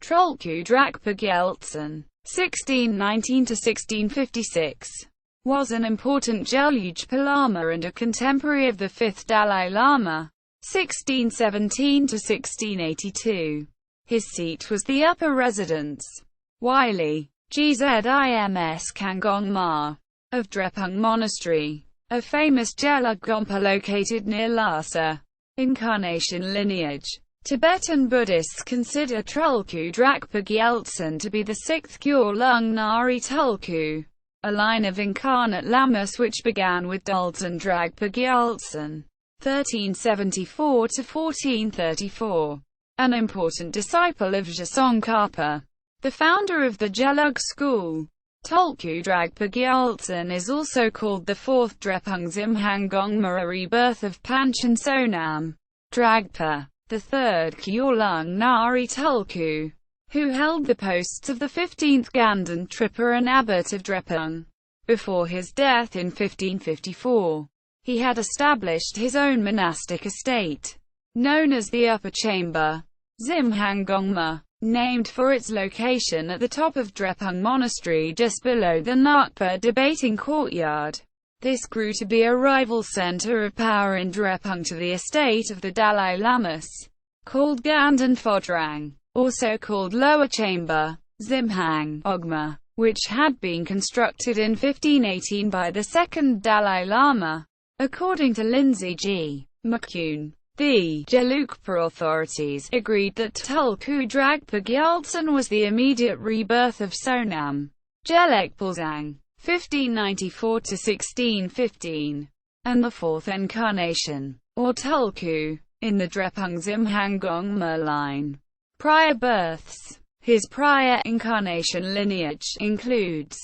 Trülku Drakpa Gyeltsen, 1619–1656, was an important Gelugpa Lama and a contemporary of the 5th Dalai Lama, 1617–1682. His seat was the upper residence, Wylie, gzims khang ma, of Drepung Monastery, a famous Gelug gompa located near Lhasa. Incarnation lineage. Tibetan Buddhists consider Trülku Drakpa Gyaltsen to be the 6th Gelug Nari Tulku, a line of incarnate lamas which began with Tulku Dragpa Gyaltsen, 1374–1434, an important disciple of Tsongkhapa, the founder of the Gelug school. Tulku Dragpa Gyaltsen is also called the 4th Drepung Gompa, a rebirth of Panchen Sonam Dragpa, the 3rd Gelug Nari Tulku, who held the posts of the 15th Ganden Tripper and Abbot of Drepung. Before his death in 1554, he had established his own monastic estate, known as the Upper Chamber, Gompa, named for its location at the top of Drepung Monastery just below the Nakpa debating courtyard. This grew to be a rival center of power in Drepung to the estate of the Dalai Lamas, called Ganden Phodrang, also called Lower Chamber, Ogma, which had been constructed in 1518 by the second Dalai Lama. According to Lindsay G. McCune, the Gelugpa authorities agreed that Tulku Dragpa Gyaltsen was the immediate rebirth of Sonam Gelugpa, 1594–1615, and the 4th incarnation, or Tulku, in the Drepung Gompa line. Prior births. His prior incarnation lineage includes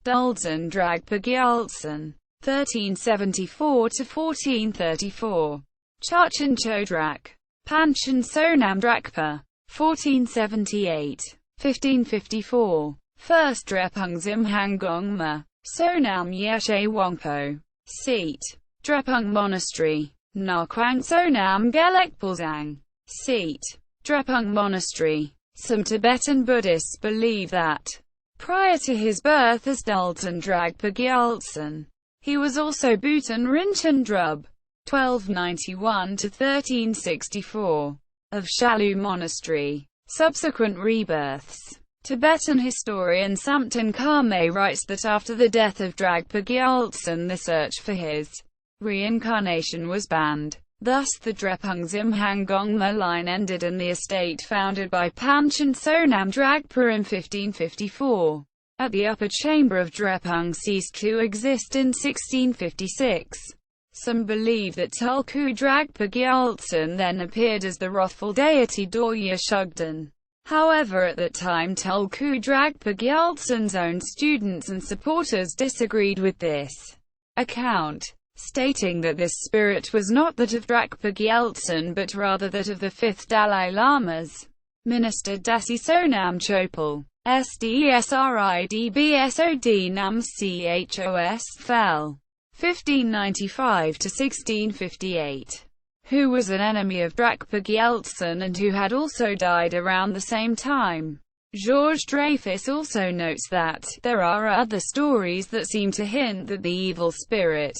Tulku Dragpa Gyaltsen, 1374–1434, Chachan Chodrak, Panchen Sonam Drakpa, 1478, 1554, First Drepung Gompa, Sonam Yeshe Wangpo, Seat, Drepung Monastery, Nakwang Sonam Gelugpa, Seat, Drepung Monastery. Some Tibetan Buddhists believe that, prior to his birth as Tulku Dragpa Gyaltsen, he was also Bhutan Rinchen Drub, 1291–1364, of Shalu Monastery. Subsequent rebirths. Tibetan historian Samten Kame writes that after the death of Dragpa Gyaltsen the search for his reincarnation was banned. Thus the Drepung Gompa line ended and the estate founded by Panchen Sonam Dragpa in 1554, at the upper chamber of Drepung ceased to exist in 1656. Some believe that Tulku Dragpa Gyaltsen then appeared as the wrathful deity Dorje Shugden. However, at that time Tulku Dragpa Gyaltsen's own students and supporters disagreed with this account, stating that this spirit was not that of Dragpa Gyaltsen but rather that of the 5th Dalai Lama's minister Dasi Sonam Chopal, SDSRIDBSOD Nam Chos Fel, 1595–1658, who was an enemy of Dragpa Gyaltsen and who had also died around the same time. Georges Dreyfus also notes that, there are other stories that seem to hint that the evil spirit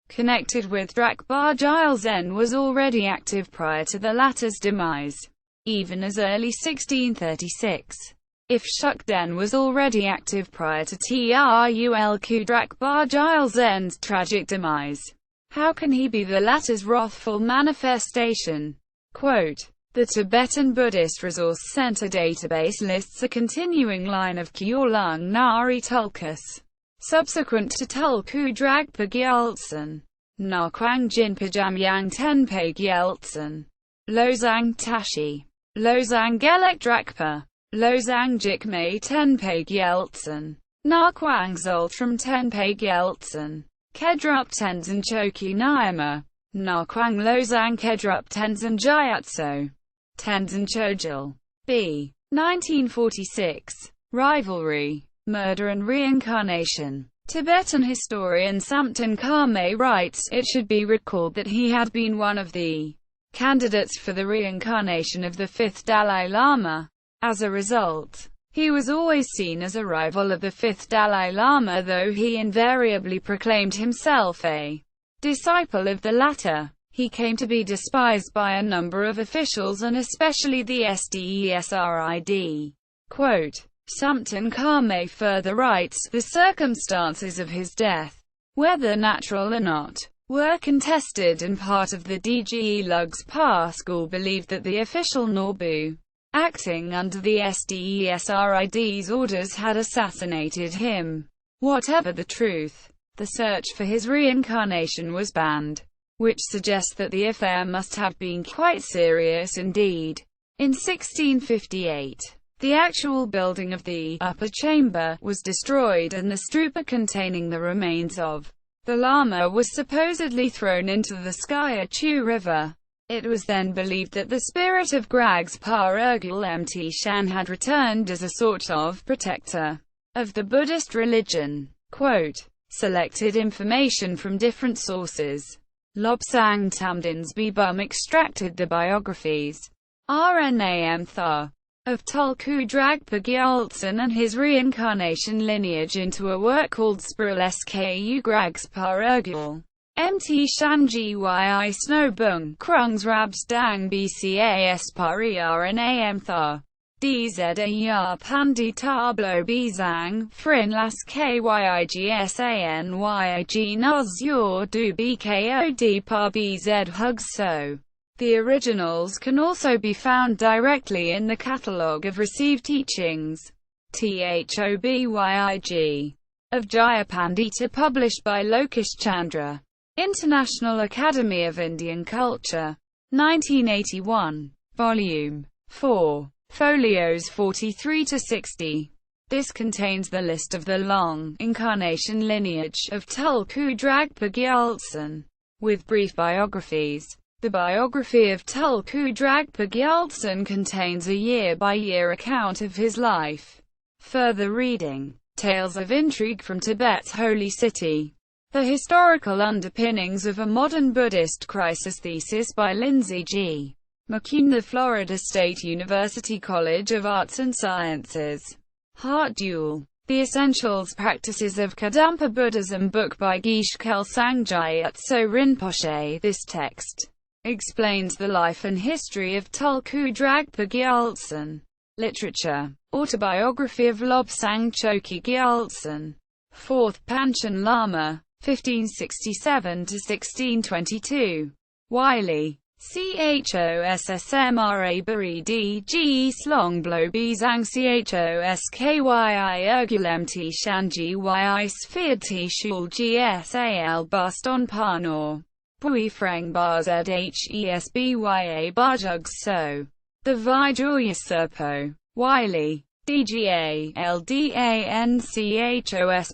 connected with Drakpa Gyaltsen was already active prior to the latter's demise, even as early 1636. If Shukden was already active prior to Trulku Drakpa Gyaltsen's tragic demise, how can he be the latter's wrathful manifestation? Quote, the Tibetan Buddhist Resource Center database lists a continuing line of Gelug Nari Tulkus, subsequent to Tulku Dragpa Gyaltsen: Nakwang Jinpa Jamyang Tenpe Gyaltsen, Lozang Tashi, Lozang Gelek Drakpa, Lozang Jikme Tenpe Gyaltsen, Nakwang Zoltram Tenpe Gyaltsen, Kedrup Tenzin Choki Nyama, Nakwang Lozang Kedrup Tenzin Gyatso, Tenzin Chojil. B. 1946. Rivalry, Murder and Reincarnation. Tibetan historian Samten Kame writes, it should be recalled that he had been one of the candidates for the reincarnation of the 5th Dalai Lama. As a result, he was always seen as a rival of the fifth Dalai Lama, though he invariably proclaimed himself a disciple of the latter. He came to be despised by a number of officials and especially the SDESRID. Quote, Sumpton Kame further writes, the circumstances of his death, whether natural or not, were contested, and part of the Gelugpa school believed that the official Norbu, acting under the SDESRID's orders, had assassinated him. Whatever the truth, the search for his reincarnation was banned, which suggests that the affair must have been quite serious indeed. In 1658, the actual building of the upper chamber was destroyed and the stupa containing the remains of the Lama was supposedly thrown into the Skya-Chu River. It was then believed that the spirit of Gragspa Mt Shan had returned as a sort of protector of the Buddhist religion. Quote, selected information from different sources. Lobsang Tamdinsby Bum extracted the biographies RNAM Tha of Tulku Dragpa Gyaltsen and his reincarnation lineage into a work called Spiral Sku Gragspa Mt Shan Gyi Snow Bung Krungs Rabs Dang Bcas Pari RNAM Tha DZA Pandi Tablo Bizang, Frin Las KYIGSANYG Nuz Yor Du BKOD Pa BZ Hugs So. The originals can also be found directly in the Catalogue of Received Teachings THOBYIG of Jayapandita, published by Lokesh Chandra. International Academy of Indian Culture. 1981. Volume 4. Folios 43-60. This contains the list of the long incarnation lineage of Tulku Dragpa Gyaltsen, with brief biographies. The biography of Tulku Dragpa Gyaltsen contains a year-by-year account of his life. Further reading. Tales of Intrigue from Tibet's Holy City. The Historical Underpinnings of a Modern Buddhist Crisis thesis by Lindsay G. McCune, the Florida State University College of Arts and Sciences. Heart Duel. The Essentials Practices of Kadampa Buddhism, book by Geshe Kelsang Gyatso Rinpoche. This text explains the life and history of Tulku Dragpa Gyaltsen. Literature. Autobiography of Lobsang Choki Gyaltsen, 4th Panchen Lama, 1567–1622. Wylie. CHOSSMRA Bari DG Slongblo Bizang CHOSKYI Ergulmt Shanji YI Sphere T Shul GSAL Buston Panor. Bui Freng Bar ZHESBYA Barjugs So. The Vijoya Serpo. Wylie. DGA LDANCHOS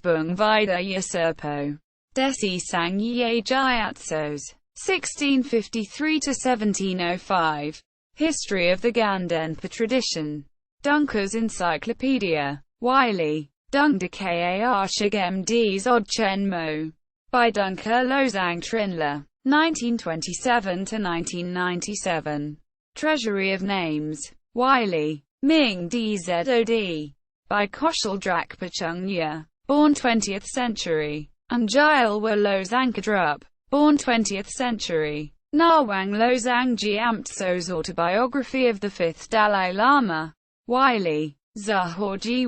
Bung Vida Yaserpo. Desi Sang Ye Gyatsos. 1653–1705. History of the Gandenpa tradition. Dunker's Encyclopedia. Wylie. Dung de Kar Shigem D Zodchen Mo. By Dunker Lozang Trinla. 1927–1997. Treasury of Names. Wylie. Ming DZOD. By Koshal Drakpa Chungya. Born 20th century. Anjil Wa Lozang Kadrup. Born 20th century. Nawang Lozang Gyamtso's Autobiography of the 5th Dalai Lama. Wylie. Zahor Gyi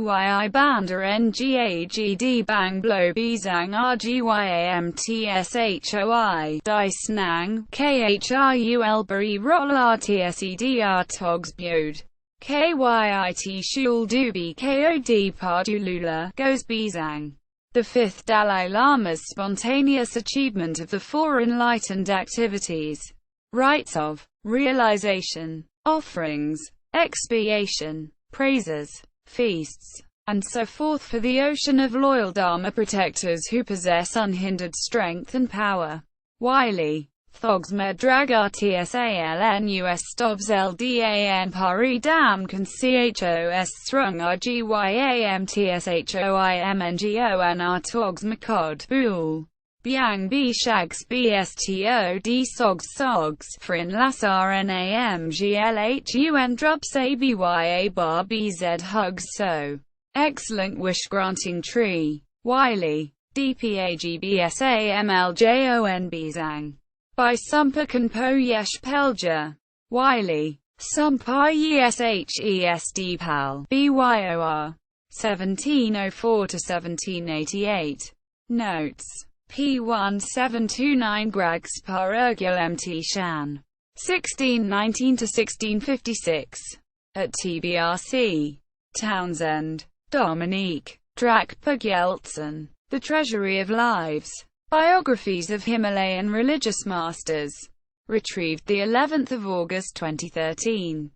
Banda Ngagd Bang Blo Bizang Rgyamtshoi Dai Snang Khrul Bari Rola Tsed Togs Byod. Kyit Shul Dubi Kod Pardulula Goes Bizang. The 5th Dalai Lama's spontaneous achievement of the four enlightened activities, rites of realization, offerings, expiation, praises, feasts, and so forth for the ocean of loyal Dharma protectors who possess unhindered strength and power. Wylie. Thogs Medrag Rtsalnus Stobs Ldan Pari Dam Kan Chos Thrung Rgyamtshoimngon Togs Makod Bul. Byang B Shags Bstod Sogs Sogs Frin Lhasa Rnam Glhun Drupsa Bya Bar Bz Hugs So. Excellent wish-granting tree. Wylie. DPAGBSAMLJON Bizang. By Sumpa Po Yesh Pelja. Wylie. Sumpa Yeshes Pal. BYOR. 1704–1788. Notes. P1729 Gragspa Mt Shan. 1619–1656. At TBRC. Townsend. Dominique. Drakpa Gyaltsen. The Treasury of Lives. Biographies of Himalayan Religious Masters. Retrieved the 11th of August 2013.